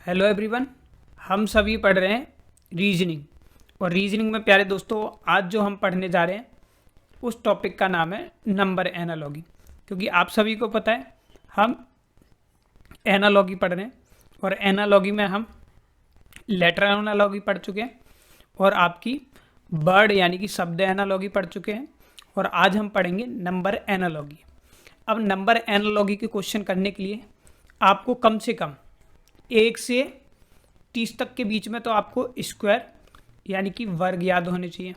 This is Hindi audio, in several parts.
Hello everyone. हम सभी पढ़ रहे हैं रीजनिंग। और रीजनिंग में प्यारे दोस्तों, आज जो हम पढ़ने जा रहे हैं उस टॉपिक का नाम है नंबर एनालॉगी। क्योंकि आप सभी को पता है हम एनालॉगी पढ़ रहे हैं, और एनालॉगी में हम लेटर एनालॉगी पढ़ चुके हैं और आपकी वर्ड यानी कि शब्द एनालॉगी पढ़ चुके हैं, और आज हम पढ़ेंगे नंबर एनालॉगी। अब नंबर एनालॉगी के क्वेश्चन करने के लिए आपको कम से कम 1 से 30 तक के बीच में तो आपको स्क्वायर यानी कि वर्ग याद होने चाहिए।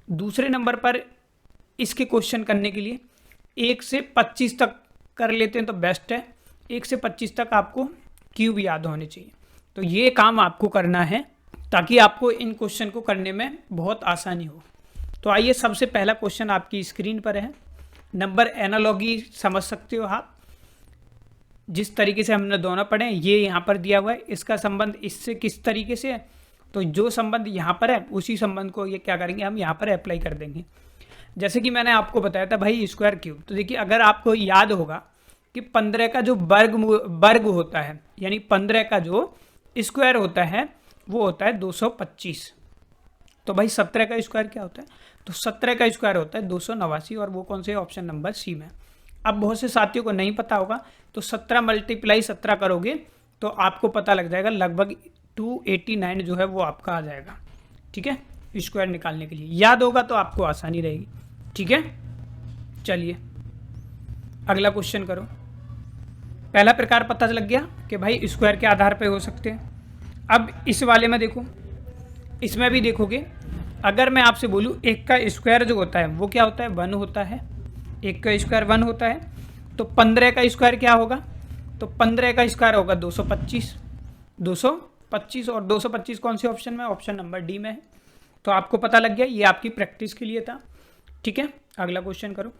दूसरे नंबर पर इसके क्वेश्चन करने के लिए 1 से 25 तक कर लेते हैं तो बेस्ट है। 1 से 25 तक आपको क्यूब याद होने चाहिए। तो ये काम आपको करना है ताकि आपको इन क्वेश्चन को करने में बहुत आसानी हो। तो आइए, सबसे पहला क्वेश्चन आपकी स्क्रीन पर है। नंबर एनालॉगी समझ सकते हो आप, जिस तरीके से हमने दोनों पढ़े ये यहाँ पर दिया हुआ है, इसका संबंध इससे किस तरीके से है, तो जो संबंध यहाँ पर है उसी संबंध को ये क्या करेंगे, हम यहाँ पर अप्लाई कर देंगे। जैसे कि मैंने आपको बताया था भाई स्क्वायर क्यूब, तो देखिए अगर आपको याद होगा कि 15 का जो वर्ग होता है यानी 15 का जो स्क्वायर होता है वो होता है 225। तो भाई 17 का स्क्वायर क्या होता है, तो 17 का स्क्वायर होता है 289, और वो कौन से ऑप्शन नंबर सी में। अब बहुत से साथियों को नहीं पता होगा, तो 17 × 17 करोगे तो आपको पता लग जाएगा, लगभग 289 जो है वो आपका आ जाएगा। ठीक है, स्क्वायर निकालने के लिए याद होगा तो आपको आसानी रहेगी। ठीक है, चलिए अगला क्वेश्चन करो। पहला प्रकार पता लग गया कि भाई स्क्वायर के आधार पे हो सकते हैं। अब इस वाले में देखो, इसमें भी देखोगे, अगर मैं आपसे बोलूँ 1 का स्क्वायर जो होता है वो क्या होता है, 1 होता है। 1 का स्क्वायर 1 होता है, तो 15 का स्क्वायर क्या होगा, तो 15 का स्क्वायर होगा 225। 225 और 225 कौन से ऑप्शन में, ऑप्शन नंबर डी में है। तो आपको पता लग गया, ये आपकी प्रैक्टिस के लिए था। ठीक है, अगला क्वेश्चन करो।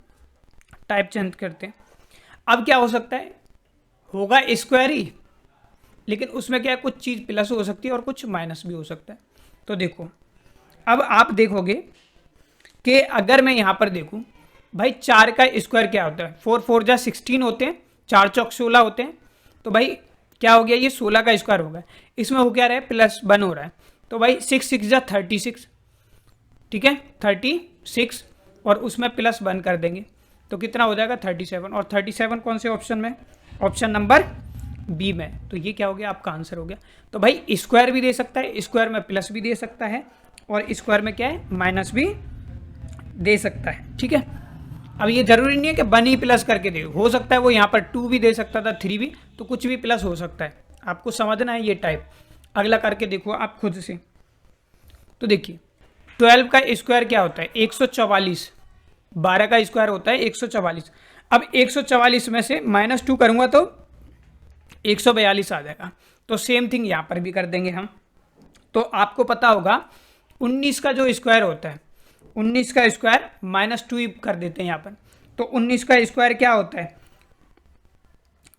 टाइप चेंज करते हैं। अब क्या हो सकता है, होगा स्क्वायर ही, लेकिन उसमें क्या है, कुछ चीज़ प्लस हो सकती है और कुछ माइनस भी हो सकता है। तो देखो, अब आप देखोगे कि अगर मैं यहाँ पर देखूँ भाई 4 का स्क्वायर क्या होता है, 4 4 जा 16 होते हैं, 4 चौक 16 होते हैं। तो भाई क्या हो गया, ये 16 का स्क्वायर होगा। इसमें हो क्या रहा है, +1 हो रहा है। तो भाई 6 6 जा 36, ठीक है 36, और उसमें +1 कर देंगे तो कितना हो जाएगा 37, और 37 कौन से ऑप्शन में, ऑप्शन नंबर बी में। तो ये क्या हो गया, आपका आंसर हो गया। तो भाई स्क्वायर भी दे सकता है, स्क्वायर में प्लस भी दे सकता है, और स्क्वायर में क्या है, माइनस भी दे सकता है। ठीक है, अब ये जरूरी नहीं है कि 1 ही प्लस करके दे, हो सकता है वो यहाँ पर 2 भी दे सकता था, 3 भी, तो कुछ भी प्लस हो सकता है। आपको समझना है ये टाइप। अगला करके देखो आप खुद से। तो देखिए 12 का स्क्वायर क्या होता है, 144। 12 का स्क्वायर होता है 144। अब 144 में से -2 करूंगा तो 142 आ जाएगा। तो सेम थिंग यहाँ पर भी कर देंगे हम। तो आपको पता होगा 19 का जो स्क्वायर होता है, 19 का स्क्वायर -2 ही कर देते हैं यहाँ पर। तो 19 का स्क्वायर क्या होता है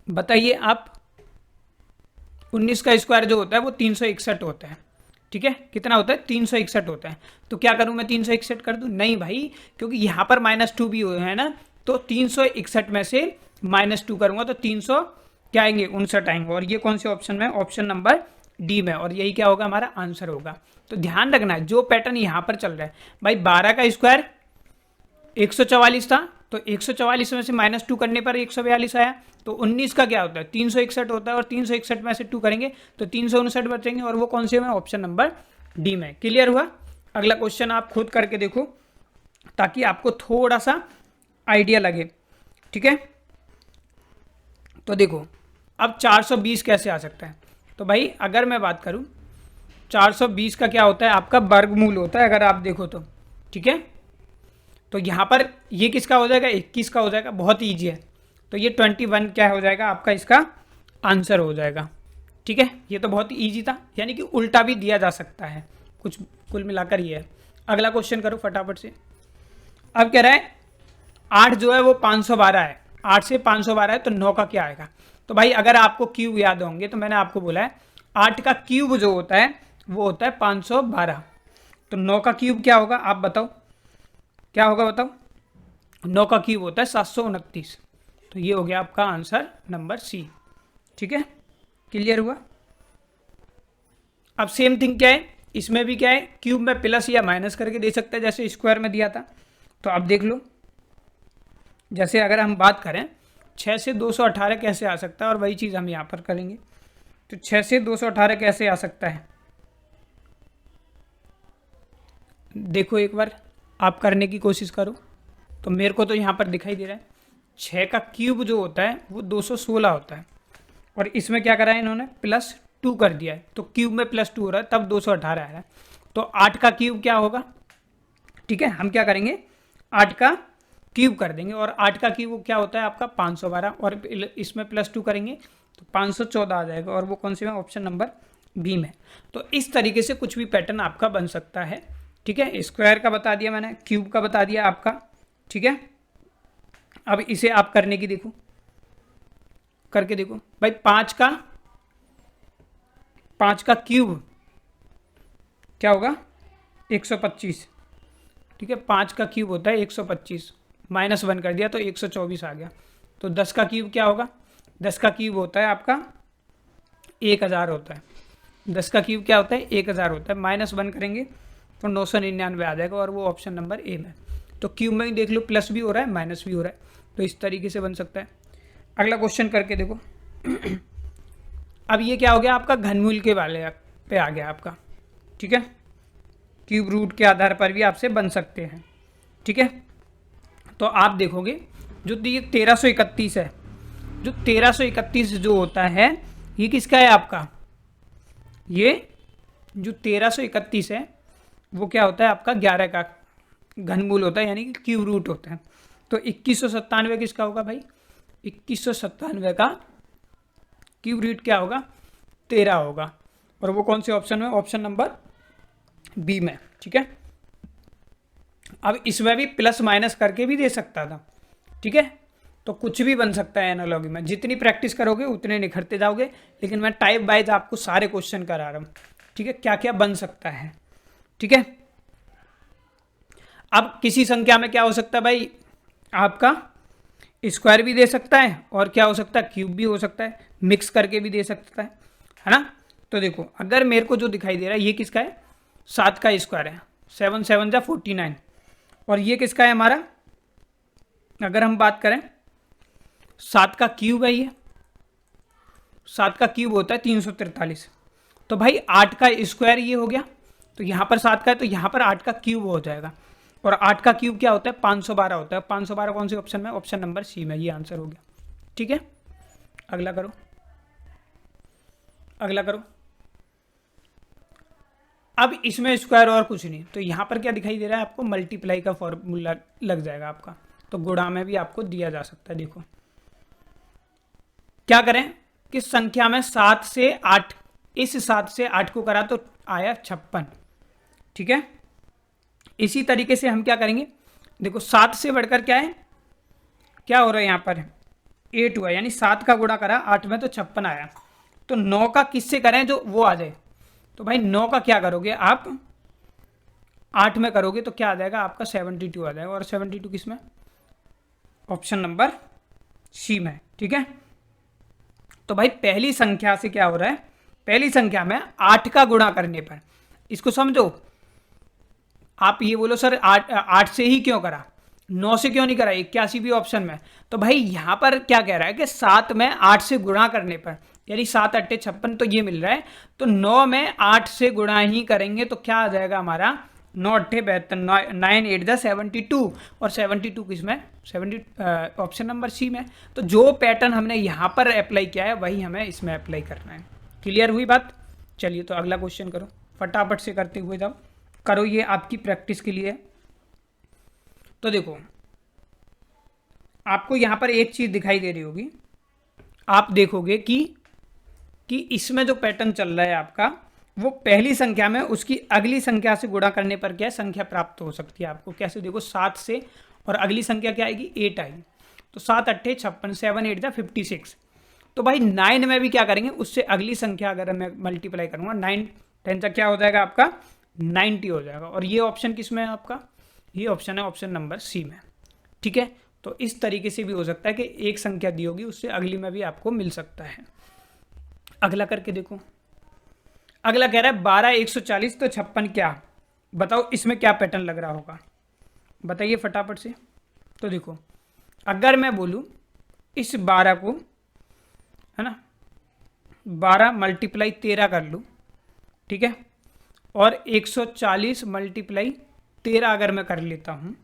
बताइए आप। 19 का स्क्वायर जो होता है वो 361 होता है। ठीक है, कितना होता है, 361 होता है। तो क्या करूं मैं, 361 कर दूं, नहीं भाई, क्योंकि यहाँ पर -2 भी है ना। तो 361 में से -2 करूंगा तो 300 क्या आएंगे, 59 आएंगे। और ये कौन से ऑप्शन में, ऑप्शन नंबर डी में, और यही क्या होगा, हमारा आंसर होगा। तो ध्यान रखना है जो पैटर्न यहाँ पर चल रहा है भाई, 12 का स्क्वायर 144 था, तो 144 में से -2 करने पर 142 आया। तो 19 का क्या होता है, 361 होता है, और 361 में से 2 करेंगे तो 359 बचेंगे, और वो कौन से में, ऑप्शन नंबर डी में। क्लियर हुआ। अगला क्वेश्चन आप खुद करके देखो ताकि आपको थोड़ा सा आइडिया लगे। ठीक है, तो देखो अब 420 कैसे आ सकता है। तो भाई अगर मैं बात करूं 420 का क्या होता है, आपका वर्गमूल होता है अगर आप देखो तो। ठीक है, तो यहाँ पर ये किसका हो जाएगा, 21 का हो जाएगा, बहुत ईजी है। तो ये 21 क्या हो जाएगा, आपका इसका आंसर हो जाएगा। ठीक है, ये तो बहुत ही ईजी था, यानी कि उल्टा भी दिया जा सकता है, कुछ कुल मिलाकर ये है। अगला क्वेश्चन करो फटाफट से। अब कह रहा है 8 जो है वो 512 है, 8 से 512 है, तो 9 का क्या आएगा। तो भाई अगर आपको क्यूब याद होंगे तो मैंने आपको बोला है 8 का क्यूब जो होता है वो होता है 512। तो 9 का क्यूब क्या होगा, आप बताओ क्या होगा, बताओ। 9 का क्यूब होता है 729। तो ये हो गया आपका आंसर नंबर सी। ठीक है, क्लियर हुआ। अब सेम थिंग क्या है, इसमें भी क्या है, क्यूब में प्लस या माइनस करके दे सकते हैं जैसे स्क्वायर में दिया था। तो अब देख लो, जैसे अगर हम बात करें 6 से 218 कैसे आ सकता है, और वही चीज़ हम यहाँ पर करेंगे। तो 6 से 218 कैसे आ सकता है, देखो एक बार आप करने की कोशिश करो। तो मेरे को तो यहाँ पर दिखाई दे रहा है 6 का क्यूब जो होता है वो 216 होता है, और इसमें क्या करा है इन्होंने, +2 कर दिया है। तो क्यूब में +2 हो रहा है, तब 218 आ रहा है। तो 8 का क्यूब क्या होगा, ठीक है, हम क्या करेंगे 8 का क्यूब कर देंगे, और 8 का क्यूब क्या होता है आपका 512, और इसमें +2 करेंगे तो 514 आ जाएगा, और वो कौन से में, ऑप्शन नंबर बी में। तो इस तरीके से कुछ भी पैटर्न आपका बन सकता है, ठीक है। स्क्वायर का बता दिया मैंने, क्यूब का बता दिया आपका, ठीक है। अब इसे आप करने की देखो, करके देखो भाई, 5 का क्यूब क्या होगा 125, ठीक है। 5 का क्यूब होता है 125, -1 कर दिया तो 124 आ गया। तो 10 का क्यूब क्या होगा, 10 का क्यूब होता है आपका 1000 होता है। 10 का क्यूब क्या होता है 1000 होता है, -1 करेंगे तो 999 आ जाएगा, और वो ऑप्शन नंबर ए में। तो क्यूब में ही देख लो, प्लस भी हो रहा है माइनस भी हो रहा है, तो इस तरीके से बन सकता है। अगला क्वेश्चन करके देखो। अब ये क्या हो गया आपका, घनमूल के वाले पे आ गया आपका, ठीक है। क्यूब रूट के आधार पर भी आपसे बन सकते हैं, ठीक है। तो आप देखोगे जो ये 1331 है, जो 1331 जो होता है ये किसका है आपका, ये जो 1331 है वो क्या होता है आपका 11 का घनमूल होता है, यानी कि क्यूब रूट होता है। तो 2197 किसका होगा भाई, 2197 का क्यूब रूट क्या होगा 13 होगा, और वो कौन से ऑप्शन में, ऑप्शन नंबर बी में, ठीक है। अब इसमें भी प्लस माइनस करके भी दे सकता था, ठीक है। तो कुछ भी बन सकता है एनालॉजी में, जितनी प्रैक्टिस करोगे उतने निखरते जाओगे। लेकिन मैं टाइप वाइज आपको सारे क्वेश्चन करा रहा हूँ, ठीक है, क्या क्या बन सकता है, ठीक है। अब किसी संख्या में क्या हो सकता है भाई, आपका स्क्वायर भी दे सकता है, और क्या हो सकता है क्यूब भी हो सकता है, मिक्स करके भी दे सकता है ना। तो देखो अगर मेरे को जो दिखाई दे रहा है ये किसका है, 7 का स्क्वायर है, 7 7 जा 49, और ये किसका है हमारा, अगर हम बात करें 7 का क्यूब है, ये 7 का क्यूब होता है 343। तो भाई 8 का स्क्वायर ये हो गया, तो यहाँ पर 7 का है तो यहाँ पर 8 का क्यूब हो जाएगा, और 8 का क्यूब क्या होता है 512 होता है। 512 कौन से ऑप्शन में, ऑप्शन नंबर सी में, ये आंसर हो गया, ठीक है। अगला करो, अगला करो। अब इसमें स्क्वायर और कुछ नहीं, तो यहाँ पर क्या दिखाई दे रहा है आपको, मल्टीप्लाई का फॉर्मूला लग जाएगा आपका, तो गुणा में भी आपको दिया जा सकता है। देखो क्या करें कि संख्या में 7 से 8, इस 7 से 8 को करा तो आया 56, ठीक है। इसी तरीके से हम क्या करेंगे, देखो 7 से बढ़कर क्या है, क्या हो रहा है यहाँ पर 8 हुआ, यानी 7 का गुणा करा 8 में तो 56 आया। तो 9 का किससे करें जो वो आ जाए, तो भाई 9 का क्या करोगे आप 8 में करोगे तो क्या आ जाएगा आपका 72 आ जाएगा, और 72 किस में, ऑप्शन नंबर सी में, ठीक है। तो भाई पहली संख्या से क्या हो रहा है, पहली संख्या में 8 का गुणा करने पर, इसको समझो, आप ये बोलो सर 8 से ही क्यों करा, 9 से क्यों नहीं करा, 81 भी ऑप्शन में। तो भाई यहाँ पर क्या कह रहा है कि 7 में 8 से गुणा करने पर, यानी 7 8 56 तो ये मिल रहा है, तो 9 में 8 से गुणा ही करेंगे तो क्या आ जाएगा हमारा 9 8 72, 9 8 जा 72, और 72 किस में, 70 ऑप्शन नंबर सी में। तो जो पैटर्न हमने यहाँ पर अप्लाई किया है वही हमें इसमें अप्लाई करना है। क्लियर हुई बात, चलिए तो अगला क्वेश्चन करो, फटाफट से करते हुए जाओ, करो, ये आपकी प्रैक्टिस के लिए। तो देखो आपको यहाँ पर एक चीज़ दिखाई दे रही होगी, आप देखोगे कि इसमें जो पैटर्न चल रहा है आपका, वो पहली संख्या में उसकी अगली संख्या से गुणा करने पर क्या संख्या प्राप्त हो सकती है आपको। कैसे, देखो 7 से, और अगली संख्या क्या आएगी 8 आएगी, तो 7 8 56, 7 8 जा 56। तो भाई 9 में भी क्या करेंगे, उससे अगली संख्या अगर मैं मल्टीप्लाई करूँगा 9 10 तक क्या हो जाएगा आपका 90 हो जाएगा, और ये ऑप्शन किस में है आपका, ये ऑप्शन है ऑप्शन नंबर सी में, ठीक है। तो इस तरीके से भी हो सकता है कि एक संख्या दी होगी उससे अगली में भी आपको मिल सकता है। अगला करके देखो, अगला कह रहा है 12 140 तो 56 क्या, बताओ इसमें क्या पैटर्न लग रहा होगा, बताइए फटाफट से। तो देखो अगर मैं बोलूँ इस 12 को, है ना, 12 मल्टीप्लाई 13 कर लूँ, ठीक है, और 140 मल्टीप्लाई 13 अगर मैं कर लेता हूँ,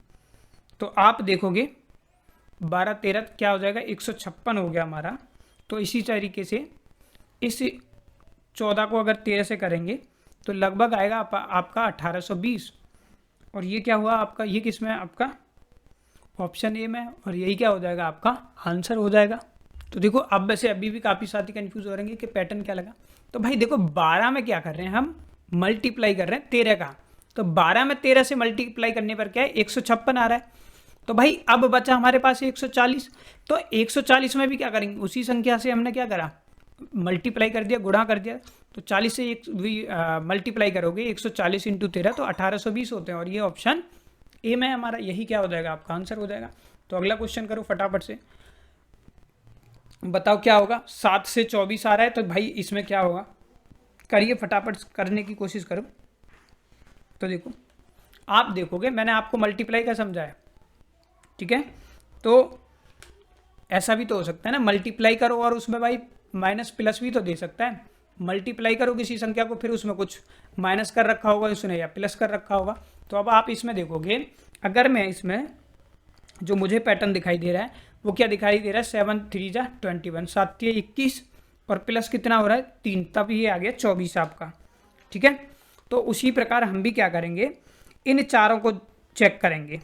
तो आप देखोगे 12 13 क्या हो जाएगा, 156 हो गया हमारा। तो इसी तरीके से इस 14 को अगर 13 से करेंगे तो लगभग आएगा आपका 1820। और ये क्या हुआ आपका, ये किस में है आपका, ऑप्शन ए में, और यही क्या हो जाएगा आपका आंसर हो जाएगा। तो देखो अब वैसे अभी भी काफ़ी साथी कंफ्यूज हो रहे हैं कि पैटर्न क्या लगा। तो भाई देखो 12 में क्या कर रहे हैं हम, मल्टीप्लाई कर रहे हैं 13 का, तो 12 में 13 से मल्टीप्लाई करने पर क्या है 156 आ रहा है। तो भाई अब बचा हमारे पास 140, तो 140 में भी क्या करेंगे, उसी संख्या से हमने क्या करा, मल्टीप्लाई कर दिया, गुणा कर दिया। तो 40 से एक मल्टीप्लाई करोगे 140 इंटू 13 तो 1820 होते हैं, और ये ऑप्शन ए में हमारा, यही क्या हो जाएगा आपका आंसर हो जाएगा। तो अगला क्वेश्चन करो फटाफट से, बताओ क्या होगा। 7 से 24 आ रहा है, तो भाई इसमें क्या होगा, करिए फटाफट करने की कोशिश करो। तो देखो आप देखोगे मैंने आपको मल्टीप्लाई का समझाया, ठीक है, तो ऐसा भी तो हो सकता है ना, मल्टीप्लाई करो और उसमें भाई माइनस प्लस भी तो दे सकता है। मल्टीप्लाई करो किसी संख्या को, फिर उसमें कुछ माइनस कर रखा होगा उसने या प्लस कर रखा होगा। तो अब आप इसमें देखोगे, अगर मैं इसमें जो मुझे पैटर्न दिखाई दे रहा है वो क्या दिखाई दे रहा है, 7 3 जा 21, 7 21 और प्लस कितना हो रहा है 3, तब ये आ गया 24 आपका, ठीक है। तो उसी प्रकार हम भी क्या करेंगे, इन चारों को चेक करेंगे,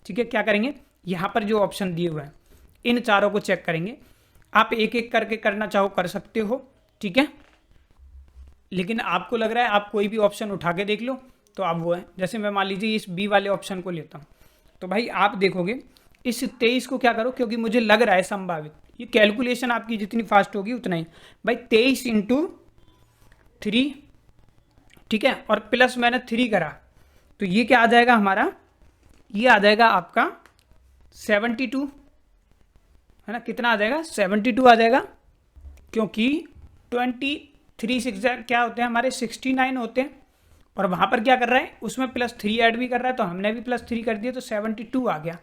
ठीक है, क्या करेंगे, यहाँ पर जो ऑप्शन दिए हुए हैं इन चारों को चेक करेंगे। आप एक एक करके करना चाहो कर सकते हो, ठीक है, लेकिन आपको लग रहा है आप कोई भी ऑप्शन उठा के देख लो तो आप वो है। जैसे मैं मान लीजिए इस बी वाले ऑप्शन को लेता हूँ, तो भाई आप देखोगे इस 23 को क्या करो, क्योंकि मुझे लग रहा है संभावित, ये कैलकुलेशन आपकी जितनी फास्ट होगी उतना ही, भाई 23 इंटू 3, ठीक है, और प्लस मैंने 3 करा, तो ये क्या आ जाएगा हमारा, ये आ जाएगा आपका 72, है ना, कितना आ जाएगा 72 आ जाएगा, क्योंकि 23 6 क्या होते हैं हमारे 69 होते हैं, और वहाँ पर क्या कर रहा है उसमें +3 ऐड भी कर रहा है, तो हमने भी +3 कर दिया तो 72 आ गया।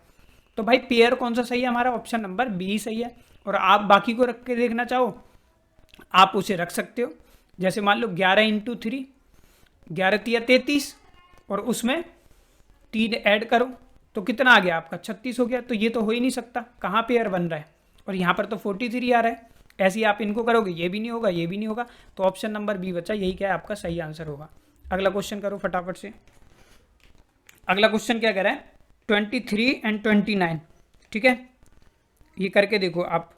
तो भाई पेयर कौन सा सही है हमारा, ऑप्शन नंबर बी सही है। और आप बाकी को रख के देखना चाहो आप उसे रख सकते हो, जैसे मान लो 11 इंटू 3, 11 3 33, और उसमें 3 ऐड करो तो कितना आ गया आपका 36 हो गया। तो ये तो हो ही नहीं सकता, कहाँ पेयर बन रहा है, और यहाँ पर तो 43 आ रहा है। ऐसे ही आप इनको करोगे ये भी नहीं होगा ये भी नहीं होगा, तो ऑप्शन नंबर बी बचा, यही क्या है आपका सही आंसर होगा। अगला क्वेश्चन करो फटाफट से। अगला क्वेश्चन क्या कह रहा है, 23 एंड 29, ठीक है, ये करके देखो आप,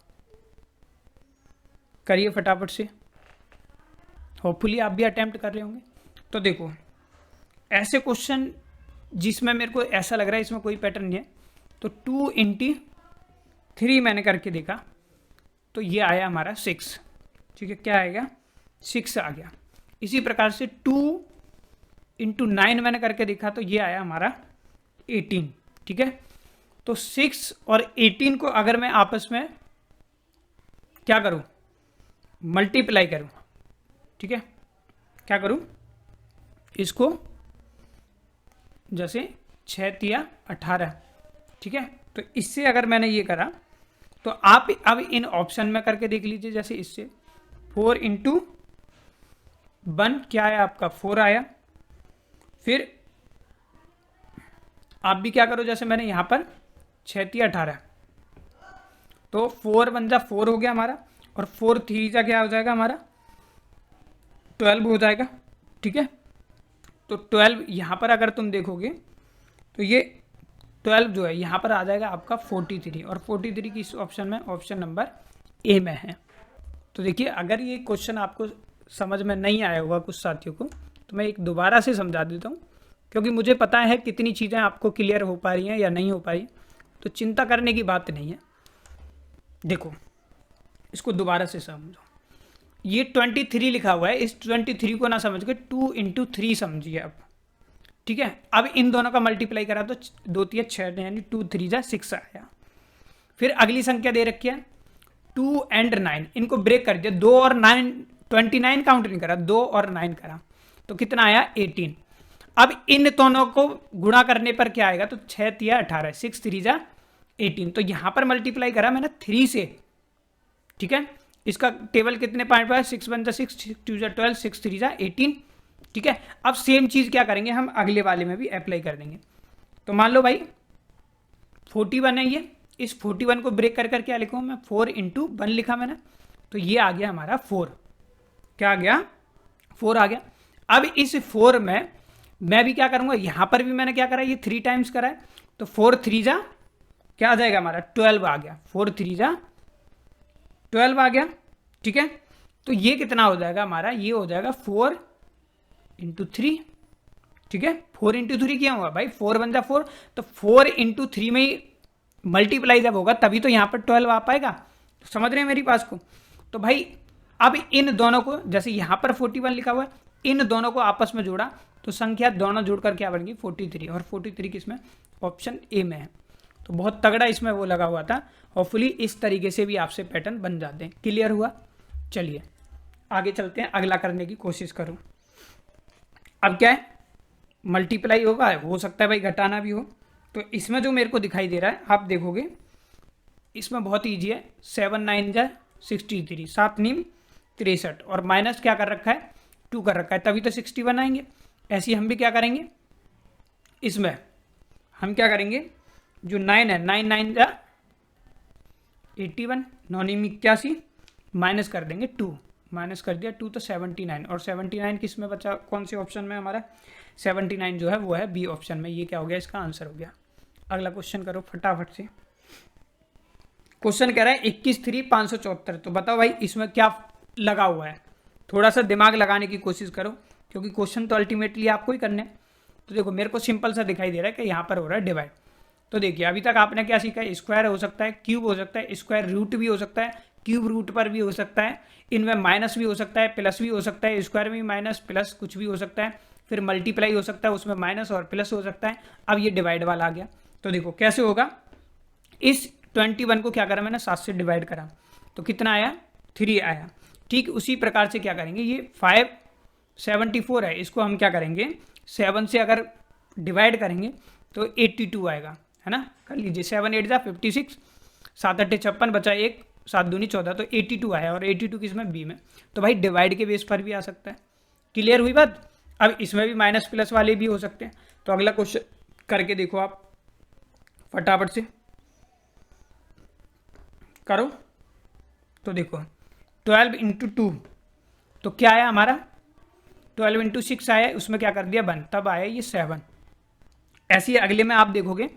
करिए फटाफट से, होपफुली आप भी अटेम्प्ट कर रहे होंगे। तो देखो ऐसे क्वेश्चन जिसमें मेरे को ऐसा लग रहा है इसमें कोई पैटर्न नहीं है, तो 2 इंटू 3 मैंने करके देखा तो ये आया हमारा 6, ठीक है, क्या आएगा 6 आ गया। इसी प्रकार से 2 इंटू 9 मैंने करके देखा तो ये आया हमारा 18, ठीक है। तो 6 और 18 को अगर मैं आपस में क्या करूं, मल्टीप्लाई करूं, ठीक है, क्या करूं, इसको जैसे 6 3 18, ठीक है, तो इससे अगर मैंने ये करा तो आप अब इन ऑप्शन में करके देख लीजिए, जैसे इससे 4 इंटू 1 क्या आया आपका 4 आया। फिर आप भी क्या करो, जैसे मैंने यहाँ पर 6 3 18, तो 4 1 जा 4 हो गया हमारा, और 4 3 जा क्या हो जाएगा हमारा 12 हो जाएगा, ठीक है। तो 12 यहाँ पर अगर तुम देखोगे तो ये 12 जो है यहाँ पर आ जाएगा आपका 43, और 43 किस ऑप्शन में, ऑप्शन नंबर ए में है। तो देखिए अगर ये क्वेश्चन आपको समझ में नहीं आया होगा कुछ साथियों को, तो मैं एक दोबारा से समझा देता हूँ, क्योंकि मुझे पता है कितनी चीज़ें आपको क्लियर हो पा रही हैं या नहीं हो पा रही, तो चिंता करने की बात नहीं है। देखो इसको दोबारा से समझो, ये 23 लिखा हुआ है, इस 23 को ना समझ के 2 इंटू 3 समझिए अब, ठीक है। अब इन दोनों का मल्टीप्लाई करा तो 2 3 6, यानी 2 3 जा 6 आया। फिर अगली संख्या दे रखी है 2 एंड 9, इनको ब्रेक कर दिया, 2 और 9 29 काउंट नहीं करा, 2 और 9 करा, तो कितना आया 18। अब इन दोनों को गुणा करने पर क्या आएगा, तो 6 तिया 18, 6 3 जा 18। तो यहां पर मल्टीप्लाई करा मैंने 3 से, ठीक है। इसका टेबल कितने पॉइंट पर है, 6 1 जा 6, 6 2 जा 12, 6 3 जा 18, ठीक है। अब सेम चीज क्या करेंगे हम अगले वाले में भी अप्लाई कर देंगे। तो मान लो भाई 41 है ये, इस 41 को ब्रेक कर क्या लिखूँ मैं, 4 × 1 लिखा मैंने, तो ये आ गया हमारा 4। क्या आ गया, 4 आ गया। अब इस 4 में मैं भी क्या करूंगा, यहां पर भी मैंने क्या करा, ये 3 टाइम्स करा है, तो 4 3 जा क्या आ जाएगा हमारा 12 आ गया, 4 3 जा 12 आ गया, ठीक है। तो ये कितना हो जाएगा हमारा, ये हो जाएगा 4 × 3, ठीक है। 4 × 3 क्या होगा भाई, 4 1 जा 4, तो 4 × 3 में ही मल्टीप्लाई जब होगा तभी तो यहाँ पर 12 आ पाएगा। तो समझ रहे हैं मेरी बात को। तो भाई अब इन दोनों को, जैसे यहाँ पर 41 लिखा हुआ है, इन दोनों को आपस में जोड़ा तो संख्या दोनों जोड़कर क्या बनेगी 43, और 43 किसमें, ऑप्शन ए में है। तो बहुत तगड़ा इसमें वो लगा हुआ था। होपफुली इस तरीके से भी आपसे पैटर्न बन जाते हैं। क्लियर हुआ, चलिए आगे चलते हैं, अगला करने की कोशिश करो। अब क्या है, मल्टीप्लाई होगा, हो सकता है भाई घटाना भी हो। तो इसमें जो मेरे को दिखाई दे रहा है आप देखोगे, इसमें बहुत ईजी है, 7 9 जा 63, 7 9 63, और माइनस क्या कर रखा है 2 कर रखा है, तभी तो 61 आएंगे। ऐसे ही हम भी क्या करेंगे, इसमें हम क्या करेंगे, जो 9 है 9 9 जा 81, 9 9 81, माइनस कर देंगे 2, माइनस कर दिया 2 तो 79, और 79 किस में बचा, कौन से ऑप्शन में हमारा, 79 जो है वो है बी ऑप्शन में। ये क्या हो गया, इसका आंसर हो गया। अगला क्वेश्चन करो फटाफट से। क्वेश्चन कह रहा है 21 3 574, तो बताओ भाई इसमें क्या लगा हुआ है, थोड़ा सा दिमाग लगाने की कोशिश करो, क्योंकि क्वेश्चन तो अल्टीमेटली आपको ही करने। तो देखो मेरे को सिंपल सा दिखाई दे रहा है कि यहाँ पर हो रहा है डिवाइड। तो देखिए अभी तक आपने क्या सीखा है, स्क्वायर हो सकता है, क्यूब हो सकता है, स्क्वायर रूट भी हो सकता है, क्यूब रूट पर भी हो सकता है, इनमें माइनस भी हो सकता है, प्लस भी हो सकता है, स्क्वायर में माइनस प्लस कुछ भी हो सकता है, फिर मल्टीप्लाई हो सकता है, उसमें माइनस और प्लस हो सकता है। अब ये डिवाइड वाला आ गया, तो देखो कैसे होगा, इस 21 को क्या करा मैंने 7 से डिवाइड करा, तो कितना आया 3 आया। ठीक उसी प्रकार से क्या करेंगे, ये 574 है, इसको हम क्या करेंगे 7 से अगर डिवाइड करेंगे तो 82 आएगा, है ना। कर लीजिए 7 8 जा 56, 7 8 56, बचा 1, 7 दूनी 14, तो 82 आया, और 82 किसमें बी में। तो भाई डिवाइड के बेस पर भी आ सकता है। क्लियर हुई बात। अब इसमें भी माइनस प्लस वाले भी हो सकते हैं। तो अगला क्वेश्चन करके देखो आप फटाफट से करो। तो देखो 12 × 2, तो क्या आया हमारा 12 × 6 आया, उसमें क्या कर दिया 1, तब आया ये 7। ऐसे ही अगले में आप देखोगे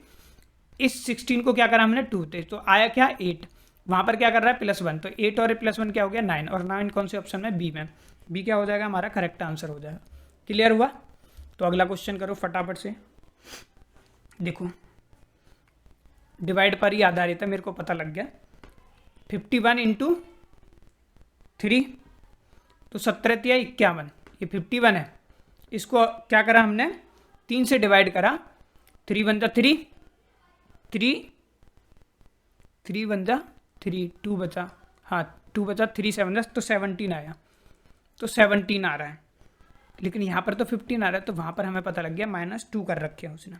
इस 16 को क्या करा हमने 2 थे, तो आया क्या 8, वहाँ पर क्या कर रहा है +1, तो 8 और +1 क्या हो गया 9, और 9 कौन से ऑप्शन में, बी में। बी क्या हो जाएगा हमारा करेक्ट आंसर हो जाएगा। क्लियर हुआ। तो अगला क्वेश्चन करो फटाफट से। देखो डिवाइड पर ही आधारित है, मेरे को पता लग गया। 51 × 3, तो 17 तिया 51, ये 51 है, इसको क्या करा हमने 3 से डिवाइड करा, 3 1 जा 3, 3 3 1 जा 3, 2 बचा, हाँ 2 बचा, 3 7 जा, तो 17 आया, तो 17 आ रहा है। लेकिन यहाँ पर तो 15 आ रहा है, तो वहाँ पर हमें पता लग गया -2 कर रखे हैं उसने,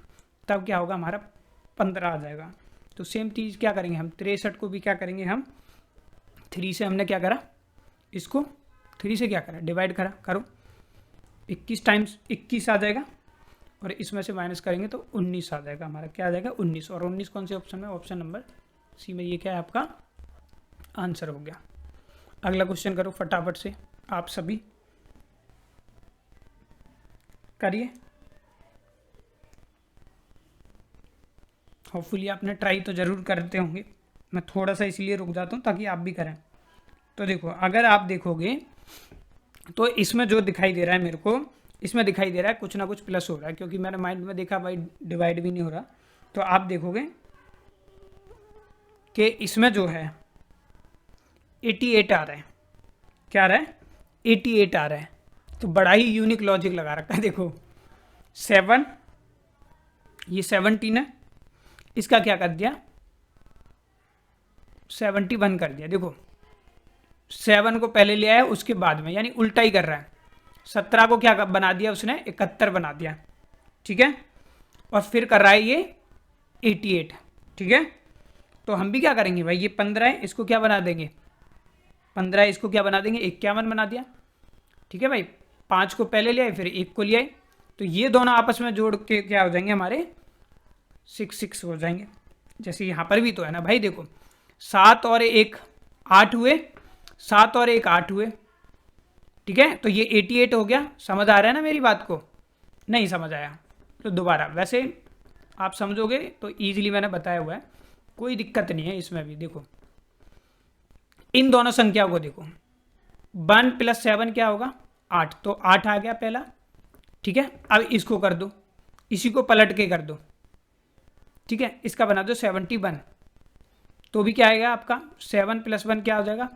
तब क्या होगा हमारा 15 आ जाएगा। तो सेम चीज़ क्या करेंगे हम 63 को भी क्या करेंगे हम 3 से हमने क्या करा, इसको 3 से क्या करा डिवाइड करा, करो 21 टाइम्स 21 आ जाएगा, और इसमें से माइनस करेंगे तो 19 आ जाएगा हमारा। क्या आ जाएगा 19, और 19 कौन से ऑप्शन में, ऑप्शन नंबर सी में। ये क्या है आपका आंसर हो गया। अगला क्वेश्चन करो फटाफट से आप सभी करिए। होपफुली आपने ट्राई तो ज़रूर करते होंगे, मैं थोड़ा सा इसलिए रुक जाता हूँ ताकि आप भी करें। तो देखो अगर आप देखोगे तो इसमें जो दिखाई दे रहा है मेरे को, इसमें दिखाई दे रहा है कुछ ना कुछ प्लस हो रहा है, क्योंकि मैंने माइंड में देखा भाई डिवाइड भी नहीं हो रहा। तो आप देखोगे कि इसमें जो है 88 आ रहा है, क्या आ रहा है 88 आ रहा है। तो बड़ा ही यूनिक लॉजिक लगा रखा है। देखो 7, ये 17 है, इसका क्या कर दिया 71 कर दिया। देखो 7 को पहले ले आया उसके बाद में, यानी उल्टा ही कर रहा है। 17 को क्या बना दिया उसने, 71 बना दिया, ठीक है। और फिर कर रहा है ये 88, ठीक है। तो हम भी क्या करेंगे भाई, ये 15 है, इसको क्या बना देंगे 15 है, इसको क्या बना देंगे 51 बना दिया, ठीक है भाई। 5 को पहले ले आए फिर 1 को ले आए, तो ये दोनों आपस में जोड़ के क्या हो जाएंगे हमारे 6 हो जाएंगे। जैसे यहाँ पर भी तो है ना भाई, देखो 7 और 1 8 हुए, 7 और 1 8 हुए, ठीक है। तो ये 88 हो गया। समझ आ रहा है ना मेरी बात को, नहीं समझ आया तो दोबारा, वैसे आप समझोगे तो ईजिली मैंने बताया हुआ है, कोई दिक्कत नहीं है इसमें भी। देखो इन दोनों संख्या को देखो, 1 + 7 क्या होगा 8, तो 8 आ गया पहला, ठीक है। अब इसको कर दो, इसी को पलट के कर दो, ठीक है। इसका बना दो 71, तो भी क्या आएगा आपका 7 + 1 क्या हो जाएगा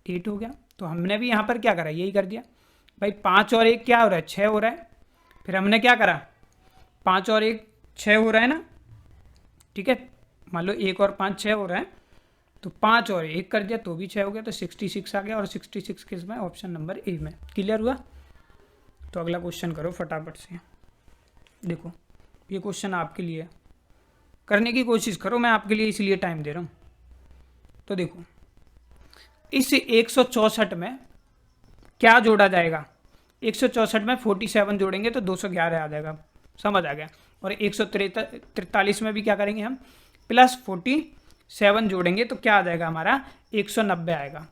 8 हो गया। तो हमने भी यहाँ पर क्या करा, यही कर दिया भाई। 5 और 1 क्या हो रहा है 6 हो रहा है, फिर हमने क्या करा 5 और 1 6 हो रहा है ना, ठीक है। मान लो 1 और 5 6 हो रहा है, तो 5 और 1 कर दिया तो भी 6 हो गया, तो 66 आ गया। और 66 किस में, ऑप्शन नंबर ए में। क्लियर हुआ। तो अगला क्वेश्चन करो फटाफट से। देखो ये क्वेश्चन आपके लिए, करने की कोशिश करो, मैं आपके लिए इसलिए टाइम दे रहा हूँ। तो देखो इस 164 में क्या जोड़ा जाएगा, 164 में 47 जोड़ेंगे तो 211 आ जाएगा, समझ आ गया। और 143 में भी क्या करेंगे हम, +47 जोड़ेंगे तो क्या आ जाएगा हमारा 190 आएगा।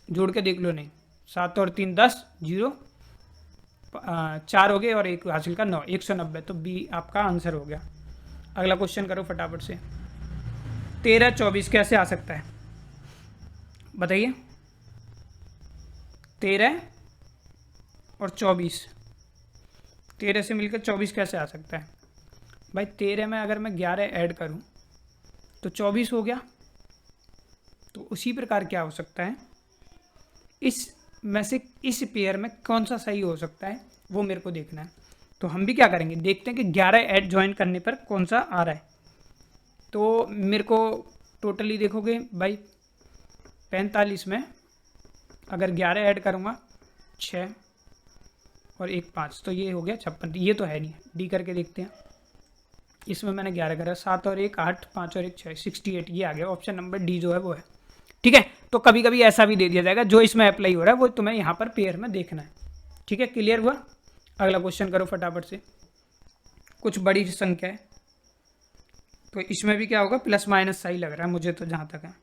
जोड़ के देख लो, नहीं 7 और 3 10, 0 4 हो गए और 1 हासिल का 9, 190, तो बी आपका आंसर हो गया। अगला क्वेश्चन करो फटाफट से। 13 24 कैसे आ सकता है बताइए, 13 और 24, 13 से मिलकर 24 कैसे आ सकता है भाई। 13 में अगर मैं 11 ऐड करूं तो 24 हो गया। तो उसी प्रकार क्या हो सकता है, इस में से इस पेयर में कौन सा सही हो सकता है वो मेरे को देखना है। तो हम भी क्या करेंगे, देखते हैं कि 11 ऐड ज्वाइन करने पर कौन सा आ रहा है। तो मेरे को टोटली देखोगे भाई 45 में अगर 11 ऐड करूँगा 6 और 1 5, तो ये हो गया 56। ये तो है नहीं, डी करके देखते हैं। इसमें मैंने 11 करा, 7 और 1 8, 5 और 1 6, 68, ये आ गया। ऑप्शन नंबर डी जो है वो है, ठीक है। तो कभी कभी ऐसा भी दे दिया जाएगा, जो इसमें अप्लाई हो रहा है वो तुम्हें यहाँ पर पेयर में देखना है, ठीक है। क्लियर हुआ। अगला क्वेश्चन करो फटाफट से। कुछ बड़ी संख्या है तो इसमें भी क्या होगा, प्लस माइनस सही लग रहा है मुझे तो, जहाँ तक है।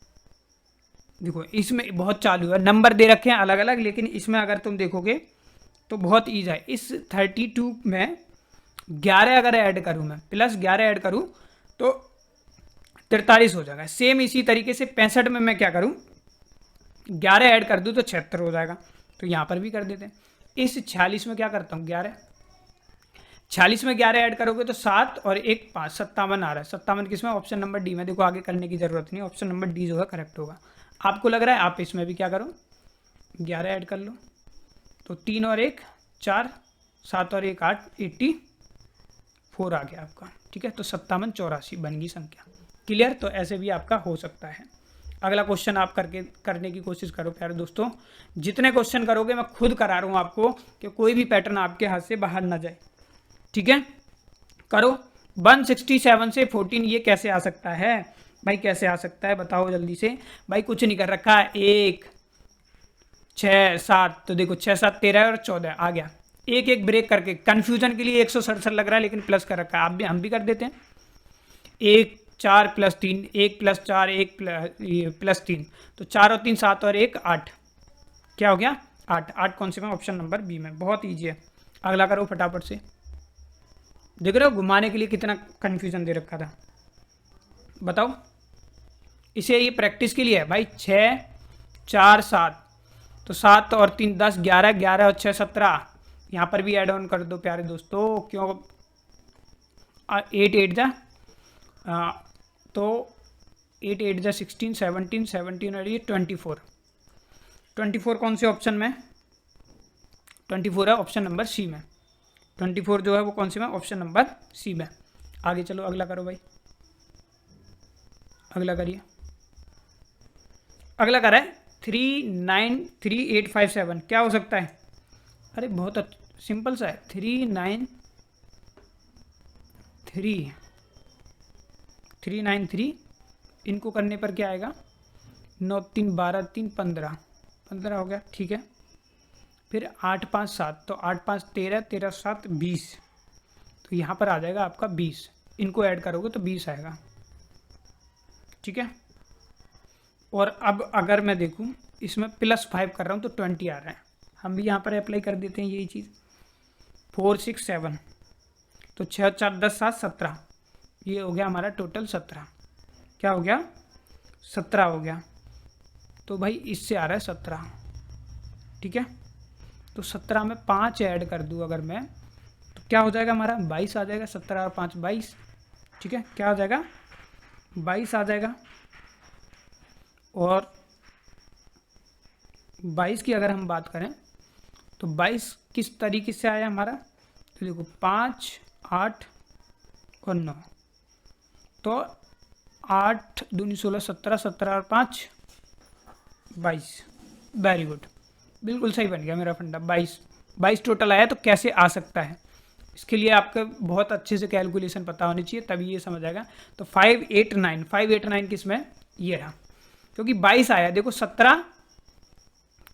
देखो इसमें बहुत चालू है, नंबर दे रखे हैं अलग अलग, लेकिन इसमें अगर तुम देखोगे तो बहुत ईज है। इस 32 में 11 अगर ऐड करूँ मैं, +11 ऐड करूँ तो 43 हो जाएगा। सेम इसी तरीके से 65 में मैं क्या करूँ, 11 ऐड कर दूँ तो 76 हो जाएगा। तो यहाँ पर भी कर देते हैं। इस 46 में क्या करता हूँ, 46 में 11 ऐड करोगे तो 7 और 1 5, 57 आ रहा है। 57 किसमें, ऑप्शन नंबर डी में। देखो आगे करने की जरूरत नहीं, ऑप्शन नंबर डी जो है करेक्ट होगा। आपको लग रहा है, आप इसमें भी क्या करो 11 ऐड कर लो, तो 3 और 1 4, 7 और 1 8, 84 आ गया आपका, ठीक है। तो 57 84 बन गई संख्या। क्लियर। तो ऐसे भी आपका हो सकता है। अगला क्वेश्चन आप करने की कोशिश करो प्यारे दोस्तों। जितने क्वेश्चन करोगे, मैं खुद करा रहा हूँ आपको कि कोई भी पैटर्न आपके हाथ से बाहर ना जाए, ठीक है। करो। 167 से 14 ये कैसे आ सकता है भाई, कैसे आ सकता है बताओ जल्दी से भाई। कुछ नहीं कर रखा है, 1 6 7, तो देखो 6 7 13 और 14 आ गया। एक एक ब्रेक करके, कन्फ्यूजन के लिए 167 लग रहा है लेकिन प्लस कर रखा है। आप भी, हम भी कर देते हैं। 1 4 + 3, 1 + 4 1 + 3, तो 4 और 3 7 और 1 8, क्या हो गया 8। 8 कौन से में, ऑप्शन नंबर बी में। बहुत ईजी है। अगला करो फटाफट से। देख रहे हो घुमाने के लिए कितना कन्फ्यूजन दे रखा था, बताओ। इसे ये प्रैक्टिस के लिए है भाई। 6 4 7, तो 7 और 3 10, 11 11 और 6 17। यहाँ पर भी ऐड ऑन कर दो प्यारे दोस्तों, क्यों 8 8 जा, तो 8 8 जा 16 17 17 और ये 24। 24 कौन से ऑप्शन में, 24 है ऑप्शन नंबर सी में। 24 जो है वो कौन सी में, ऑप्शन नंबर सी में। आगे चलो, अगला करो भाई। अगला करिए। अगला कर है 393857 क्या हो सकता है? अरे बहुत सिंपल सा है, 393 इनको करने पर क्या आएगा? 9 3 12 3 15 15 हो गया, ठीक है। फिर 8 5 7, तो 8 5 13 13 7 20, तो यहाँ पर आ जाएगा आपका 20। इनको ऐड करोगे तो 20 आएगा, ठीक है। और अब अगर मैं देखूँ इसमें +5 कर रहा हूँ तो 20 आ रहा है। हम भी यहाँ पर अप्लाई कर देते हैं यही चीज़। 4 6 7, तो 6 4 10 7 17, ये हो गया हमारा टोटल 17। क्या हो गया? 17 हो गया। तो भाई इससे आ रहा है 17, ठीक है। तो 17 में 5 ऐड कर दूँ अगर मैं, तो क्या हो जाएगा हमारा? 22 आ जाएगा। 17 और 5 22, ठीक है। क्या हो जाएगा? 22 आ जाएगा। और 22 की अगर हम बात करें तो 22 किस तरीके से आया हमारा? तो देखो 5 8 और 9, तो 8 दूनी 16 17 17 और 5 22। वेरी गुड, बिल्कुल सही बन गया मेरा फंडा। 22 टोटल आया। तो कैसे आ सकता है, इसके लिए आपको बहुत अच्छे से कैलकुलेशन पता होनी चाहिए, तभी ये समझ आएगा। तो 589 किस में? ये रहा, क्योंकि 22 आया। देखो 17,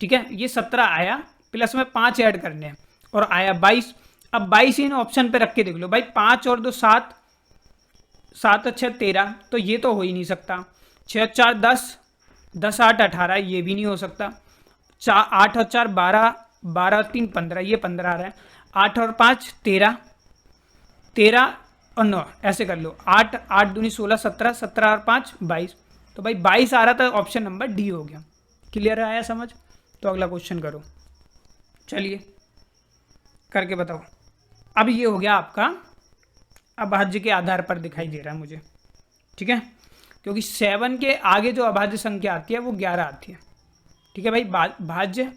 ठीक है, ये 17 आया, प्लस में 5 ऐड करने हैं और आया 22। अब 22 इन ऑप्शन पे रख के देख लो भाई, 5 और 2 7, 7 और 6 13, तो ये तो हो ही नहीं सकता। 6 4 10, 10 8 18, ये भी नहीं हो सकता। 8 और 4 12, 12 और 3 15, ये 15 आ रहा है। 8 और 5 13, 13 और 9, ऐसे कर लो। 8 8 दूनी 16 17, 17 और 5 22, तो भाई 22 आ रहा था, ऑप्शन नंबर डी हो गया। क्लियर आया समझ? तो अगला क्वेश्चन करो, चलिए करके बताओ। अब ये हो गया आपका अभाज्य के आधार पर दिखाई दे रहा है मुझे, ठीक है, क्योंकि 7 के आगे जो अभाज्य संख्या आती है वो 11 आती है, ठीक है भाई। भाज्य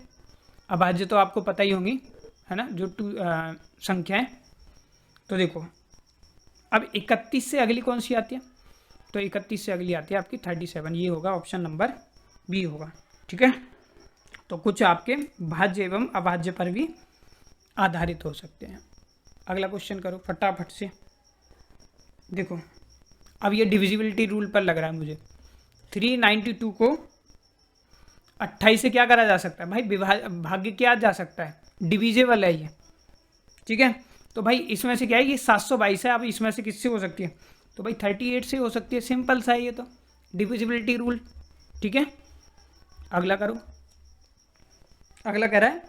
अभाज्य तो आपको पता ही होंगी, है ना, जो संख्या है। तो देखो अब 31 से अगली कौन सी आती है? तो 31 से अगली आती है आपकी 37, ये होगा ऑप्शन नंबर बी होगा, ठीक है। तो कुछ आपके भाज्य एवं अभाज्य पर भी आधारित हो सकते हैं। अगला क्वेश्चन करो फटाफट से। देखो अब ये डिविजिबिलिटी रूल पर लग रहा है मुझे। 392 को 28 से क्या करा जा सकता है भाई? भाग्य किया जा सकता है, डिविजेबल है ये, ठीक है। तो भाई इसमें से क्या है, ये 722 है। अब इसमें से किससे हो सकती है? तो भाई 38 से हो सकती है। सिंपल सा है ये तो, डिविजिबिलिटी रूल, ठीक है। अगला करो। अगला कह रहा है,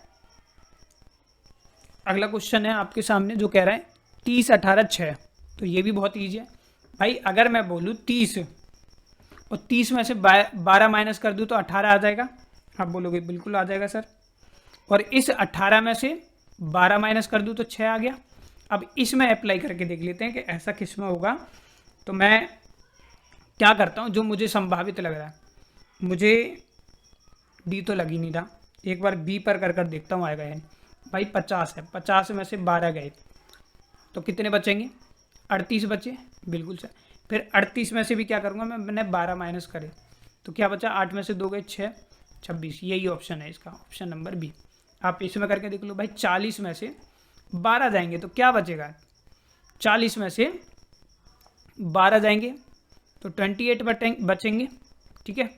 अगला क्वेश्चन है आपके सामने जो कह रहा है 30 18 6। तो ये भी बहुत ईजी है भाई। अगर मैं बोलूँ 30 और 30 में से 12 माइनस कर दूँ तो 18 आ जाएगा। आप बोलोगे बिल्कुल आ जाएगा सर। और इस 18 में से 12 माइनस कर दूँ तो 6 आ गया। अब इसमें अप्लाई करके देख लेते हैं कि ऐसा किस में होगा। तो मैं क्या करता हूँ, जो मुझे संभावित लग रहा है, मुझे डी तो लग ही नहीं रहा, एक बार बी पर कर देखता हूँ आएगा यानी। भाई 50 है, 50 में से 12 गए तो कितने बचेंगे? 38 बचे, बिल्कुल सर। फिर 38 में से भी क्या करूँगा मैंने 12 माइनस करे तो क्या बचा? 8 में से 2 गए 6, 26। यही ऑप्शन है इसका, ऑप्शन नंबर बी। आप इसमें करके देख लो भाई। 40 में से 12 जाएंगे तो क्या बचेगा? 40 में से 12 जाएंगे तो 28 बचेंगे, ठीक है।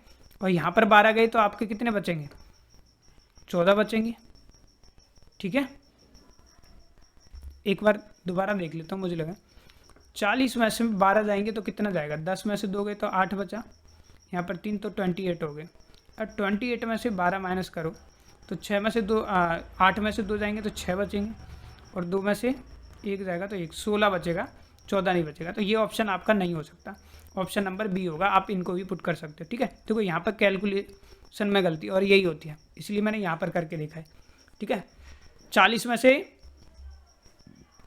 और यहाँ पर 12 गए तो आपके कितने बचेंगे? 14 बचेंगे, ठीक है। एक बार दोबारा देख लेता हूँ, मुझे लगा 40 में से 12 जाएंगे तो कितना जाएगा? 10 में से 2 गए तो 8 बचा, यहाँ पर 3 तो 28 हो गए। और 28 में से 12 माइनस करो तो 6 में से 2 8 में से 2 जाएंगे तो 6 बचेंगे, और 2 में से 1 जाएगा तो 1, 16 बचेगा, 14 नहीं बचेगा। तो ये ऑप्शन आपका नहीं हो सकता, ऑप्शन नंबर बी होगा। आप इनको भी पुट कर सकते हो, ठीक है। देखो यहाँ पर कैलकुलेशन में गलती और यही होती है, इसलिए मैंने यहाँ पर करके देखा है, ठीक है। 40 में से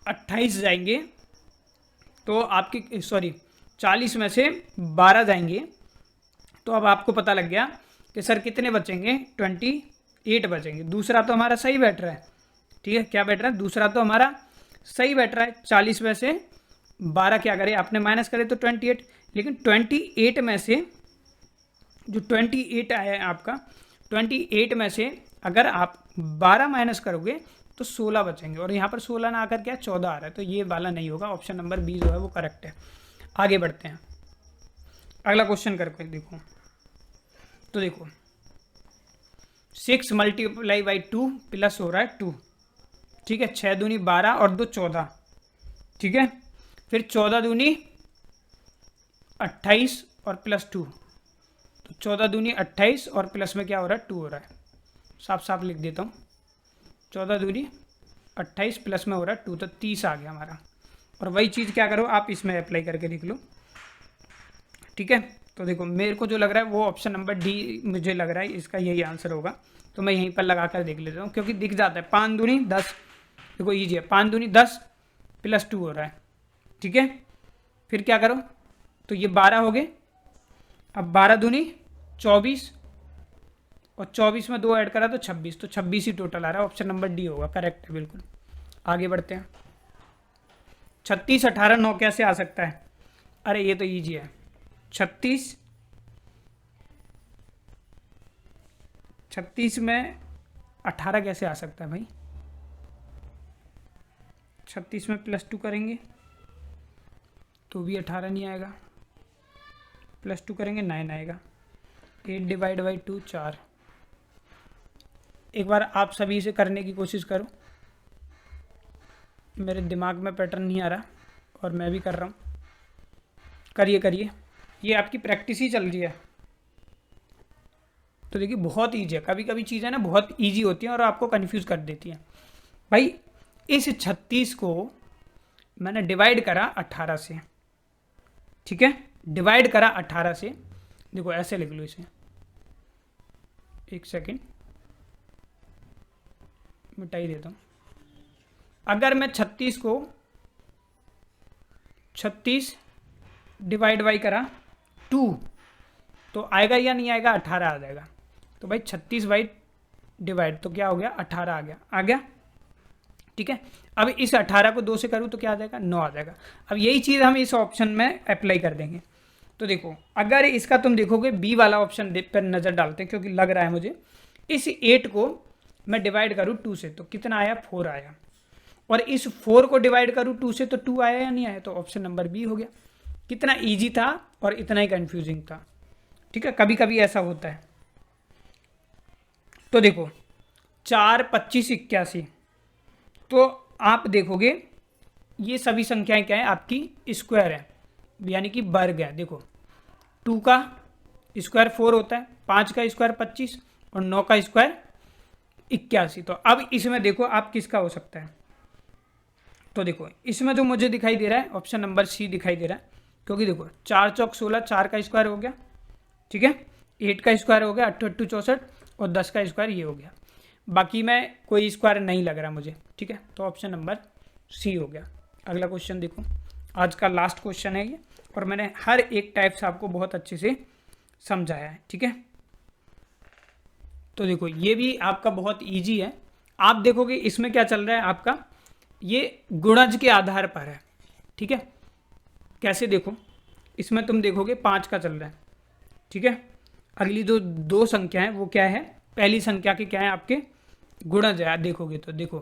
28 जाएंगे तो आपकी 40 में से 12 जाएंगे तो अब आपको पता लग गया कि सर कितने बचेंगे? 28 बचेंगे। दूसरा तो हमारा सही बैठ रहा है, ठीक है। क्या बैठ रहा है? दूसरा तो हमारा सही बैठ रहा है। 40 में से 12 क्या करे आपने? माइनस करे तो 28। लेकिन 28 में से जो 28 आया है आपका, 28 में से अगर आप 12 माइनस करोगे तो 16 बचेंगे, और यहाँ पर 16 ना आकर क्या 14 आ रहा है, तो ये वाला नहीं होगा, ऑप्शन नंबर बी जो है वो करेक्ट है। आगे बढ़ते हैं, अगला क्वेश्चन करके देखो। तो देखो 6 मल्टीप्लाई बाई 2 प्लस हो रहा है 2, ठीक है, 6 दूनी 12 और 2 14, ठीक है, फिर 14 दूनी 28 और प्लस 2, तो 14 दूनी 28 और प्लस में क्या हो रहा है 2 हो रहा है, साफ साफ लिख देता हूँ, 14 दूनी 28 प्लस में हो रहा है 2, तो 30 आ गया हमारा। और वही चीज़ क्या करो आप इसमें अप्लाई करके देख लो, ठीक है। तो देखो मेरे को जो लग रहा है वो ऑप्शन नंबर डी मुझे लग रहा है इसका यही आंसर होगा, तो मैं यहीं पर लगा कर देख लेता हूँ, क्योंकि दिख जाता है 5 दूनी 10, देखो ईजी है, 5 दूनी 10 प्लस 2 हो रहा है, ठीक है। फिर क्या करो, तो ये 12 हो गए, अब 12 दूनी 24 और 24 में 2 ऐड करा तो 26, तो 26 ही टोटल आ रहा है, ऑप्शन नंबर डी होगा, करेक्ट है बिल्कुल। आगे बढ़ते हैं, 36 18 9 कैसे आ सकता है, अरे ये तो ईजी है, 36 में 18 कैसे आ सकता है भाई, 36 में प्लस 2 करेंगे तो भी 18 नहीं आएगा, प्लस 2 करेंगे 9 आएगा, 8 डिवाइड बाई 2 4। एक बार आप सभी इसे करने की कोशिश करो, मेरे दिमाग में पैटर्न नहीं आ रहा और मैं भी कर रहा हूँ, करिए करिए, ये आपकी प्रैक्टिस ही चल रही है। तो देखिए बहुत ईजी है, कभी कभी चीज़ें ना बहुत ईजी होती हैं और आपको कंफ्यूज कर देती हैं। भाई इस 36 को मैंने डिवाइड करा 18 से, ठीक है, डिवाइड करा 18 से, देखो ऐसे लिख लो इसे, एक सेकेंड मिटा ही देता हूँ। अगर मैं 36 को 36 डिवाइड बाई करा 2 तो आएगा या नहीं आएगा, 18 आ जाएगा। तो भाई 36 बाई डिवाइड तो क्या हो गया 18 आ गया, ठीक है। अब इस 18 को 2 से करूँ तो क्या आ जाएगा 9 आ जाएगा। अब यही चीज़ हम इस ऑप्शन में अप्लाई कर देंगे। तो देखो अगर इसका तुम देखोगे बी वाला ऑप्शन पर नज़र डालते हैं, क्योंकि लग रहा है मुझे इस 8 को मैं डिवाइड करूँ 2 से तो कितना आया 4 आया, और इस 4 को डिवाइड करूँ 2 से तो 2 आया या नहीं आया, तो ऑप्शन नंबर बी हो गया। कितना ईजी था और इतना ही कंफ्यूजिंग था, ठीक है, कभी कभी ऐसा होता है। तो देखो 4 25 81, तो आप देखोगे ये सभी संख्याएं क्या है आपकी स्क्वायर है, यानी कि वर्ग है। देखो 2 का स्क्वायर 4 होता है, 5 का स्क्वायर 25 और 9 का स्क्वायर 81। तो अब इसमें देखो आप किसका हो सकता है, तो देखो इसमें जो मुझे दिखाई दे रहा है ऑप्शन नंबर सी दिखाई दे रहा है, क्योंकि देखो 4 चौक 16, 4 का स्क्वायर हो गया, ठीक है, 8 का स्क्वायर हो गया 8 8 64 और 10 का स्क्वायर ये हो गया, बाकी में कोई स्क्वायर नहीं लग रहा मुझे, ठीक है, तो ऑप्शन नंबर सी हो गया। अगला क्वेश्चन देखो, आज का लास्ट क्वेश्चन है ये, और मैंने हर एक टाइप से आपको बहुत अच्छे से समझाया है, ठीक है। तो देखो ये भी आपका बहुत ईजी है, आप देखोगे इसमें क्या चल रहा है आपका, ये गुणज के आधार पर है, ठीक है। कैसे देखो, इसमें तुम देखोगे 5 का चल रहा है, ठीक है, अगली जो 2 संख्या है वो क्या है, पहली संख्या के क्या है आपके गुणज है, देखोगे तो देखो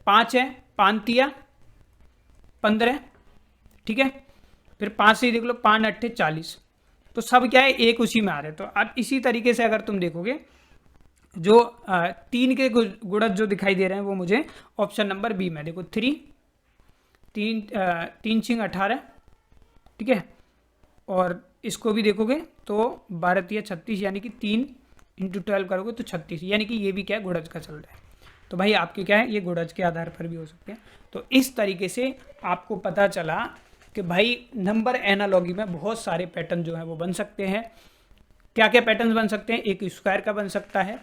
5 है, 5 तिया 15, ठीक है, फिर 5 से देख लो 5 8 40, तो सब क्या है एक उसी में आ रहे हैं। तो अब इसी तरीके से अगर तुम देखोगे जो 3 के गुणज जो दिखाई दे रहे हैं वो मुझे ऑप्शन नंबर बी में देखो 3 3 6 18, ठीक है, और इसको भी देखोगे तो 12 तिया 36, यानी कि 3 × 12 करोगे तो 36, यानी कि ये भी क्या है गुणज का चल रहा है। तो भाई आपके क्या है ये गुणज के आधार पर भी हो सकते हैं। तो इस तरीके से आपको पता चला कि भाई नंबर एनालॉजी में बहुत सारे पैटर्न जो हैं वो बन सकते हैं। क्या क्या पैटर्न बन सकते हैं, एक स्क्वायर का बन सकता है,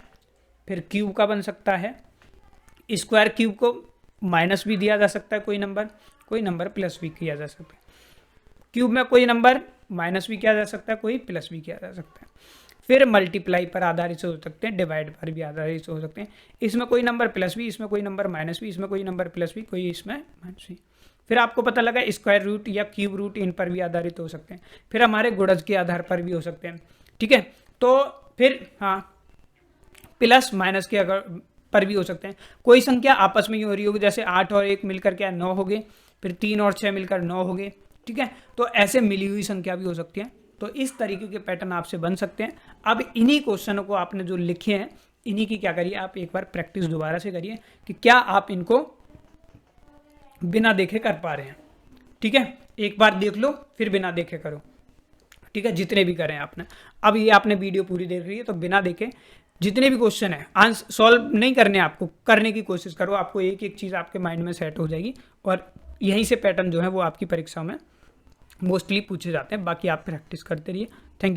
फिर क्यूब का बन सकता है, स्क्वायर क्यूब को माइनस भी दिया जा सकता है, कोई नंबर प्लस भी किया जा सकता है, क्यूब में कोई नंबर माइनस भी किया जा सकता है, कोई प्लस भी किया जा सकता है, फिर मल्टीप्लाई पर आधारित हो सकते हैं, डिवाइड पर भी आधारित हो सकते हैं, इसमें कोई नंबर प्लस भी, इसमें कोई नंबर माइनस भी, इसमें कोई नंबर प्लस भी, कोई इसमें माइनस भी, फिर आपको पता लगा स्क्वायर रूट या क्यूब रूट इन पर भी आधारित हो सकते हैं, फिर हमारे गुणज के आधार पर भी हो सकते हैं, ठीक है। तो फिर हाँ प्लस माइनस के अगर पर भी हो सकते हैं। कोई संख्या आपस में ही हो रही होगी, जैसे 8 और 1 मिलकर क्या 9 हो गए, फिर 3 और 6 मिलकर 9 हो गए, ठीक है। तो ऐसे मिली हुई संख्या भी हो सकती है। तो इस तरीके के पैटर्न आपसे बन सकते हैं। अब इन्हीं क्वेश्चनों को आपने जो लिखे हैं, इन्हीं की क्या करिए, आप एक बार प्रैक्टिस दोबारा से करिए कि क्या आप इनको बिना देखे कर पा रहे हैं, ठीक है। एक बार देख लो, फिर बिना देखे करो, ठीक है, जितने भी करें आपने। अब ये आपने वीडियो पूरी देख रही है, तो बिना देखे जितने भी क्वेश्चन है आंसर सॉल्व नहीं करने, आपको करने की कोशिश करो, आपको एक एक चीज़ आपके माइंड में सेट हो जाएगी, और यहीं से पैटर्न जो है वो आपकी परीक्षा में मोस्टली पूछे जाते हैं। बाकी आप प्रैक्टिस करते रहिए। Thank you.